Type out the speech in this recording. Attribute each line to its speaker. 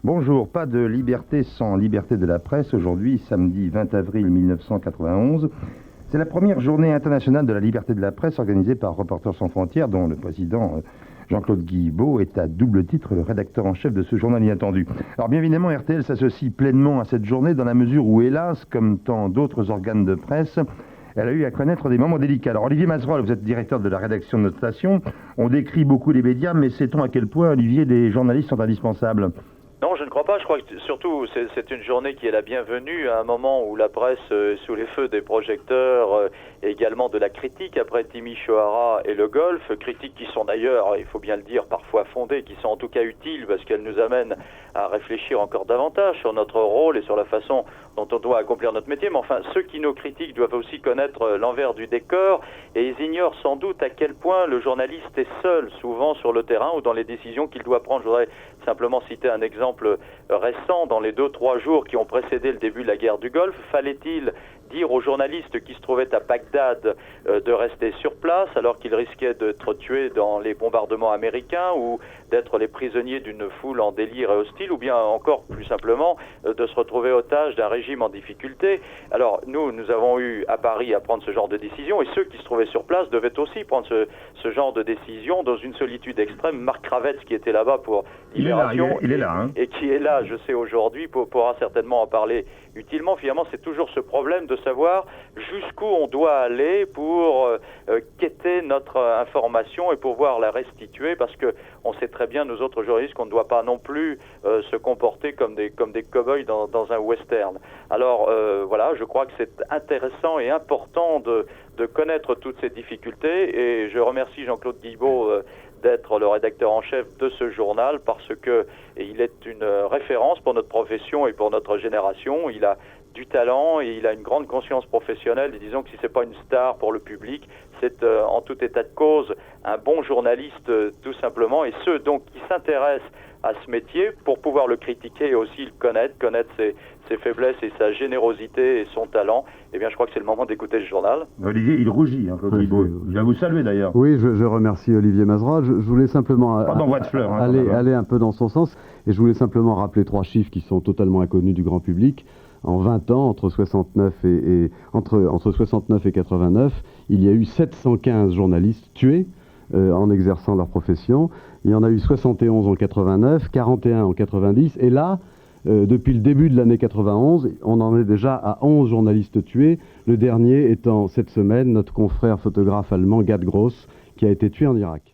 Speaker 1: Bonjour, pas de liberté sans liberté de la presse. Aujourd'hui, samedi 20 avril 1991, c'est la première journée internationale de la liberté de la presse organisée par Reporters sans frontières, dont le président Jean-Claude Guilbeault est à double titre le rédacteur en chef de ce journal inattendu. Alors bien évidemment, RTL s'associe pleinement à cette journée dans la mesure où, hélas, comme tant d'autres organes de presse, elle a eu à connaître des moments délicats. Alors Olivier Mazerolle, vous êtes directeur de la rédaction de notre station. On décrit beaucoup les médias, mais sait-on à quel point, Olivier, les journalistes sont indispensables ?
Speaker 2: Non, je ne crois pas. Je crois que surtout, c'est une journée qui est la bienvenue à un moment où la presse est sous les feux des projecteurs et également de la critique après Timișoara et le Golfe. Critiques qui sont d'ailleurs, il faut bien le dire, parfois fondées, qui sont en tout cas utiles parce qu'elles nous amènent à réfléchir encore davantage sur notre rôle et sur la façon dont on doit accomplir notre métier. Mais enfin, ceux qui nous critiquent doivent aussi connaître l'envers du décor et ils ignorent sans doute à quel point le journaliste est seul, souvent sur le terrain ou dans les décisions qu'il doit prendre. Je voudrais simplement citer un exemple récent. Dans les 2-3 jours qui ont précédé le début de la guerre du Golfe, fallait-il dire aux journalistes qui se trouvaient à Bagdad de rester sur place alors qu'ils risquaient d'être tués dans les bombardements américains ou d'être les prisonniers d'une foule en délire et hostile, ou bien encore plus simplement de se retrouver otages d'un régime en difficulté. Alors nous avons eu à Paris à prendre ce genre de décision et ceux qui se trouvaient sur place devaient aussi prendre ce genre de décision dans une solitude extrême. Marc Kravetz qui était là-bas pour Libération
Speaker 1: il est là, hein.
Speaker 2: Et qui est là, je sais aujourd'hui, pourra certainement en parler utilement. Finalement, c'est toujours ce problème de savoir jusqu'où on doit aller pour quêter notre information et pouvoir la restituer, parce que on sait très bien, nous autres journalistes, qu'on ne doit pas non plus se comporter comme des cow-boys dans un western. Alors voilà, je crois que c'est intéressant et important de connaître toutes ces difficultés, et je remercie Jean-Claude Guilbeault d'être le rédacteur en chef de ce journal, parce que il est une référence pour notre profession et pour notre génération. Il a du talent et il a une grande conscience professionnelle, et disons que si c'est pas une star pour le public, c'est en tout état de cause un bon journaliste tout simplement, et ceux donc qui s'intéressent à ce métier pour pouvoir le critiquer et aussi le connaître ses faiblesses et sa générosité et son talent, eh bien je crois que c'est le moment d'écouter ce journal.
Speaker 1: Olivier, il rougit, hein, Claude Guilbeault. Je vais vous saluer d'ailleurs.
Speaker 3: Oui, je remercie Olivier Mazerolle. Je voulais simplement aller un peu dans son sens, et je voulais simplement rappeler 3 chiffres qui sont totalement inconnus du grand public. En 20 ans, entre 69 et 89, il y a eu 715 journalistes tués en exerçant leur profession. Il y en a eu 71 en 89, 41 en 90, et là, depuis le début de l'année 91, on en est déjà à 11 journalistes tués, le dernier étant cette semaine notre confrère photographe allemand Gerd Gross, qui a été tué en Irak.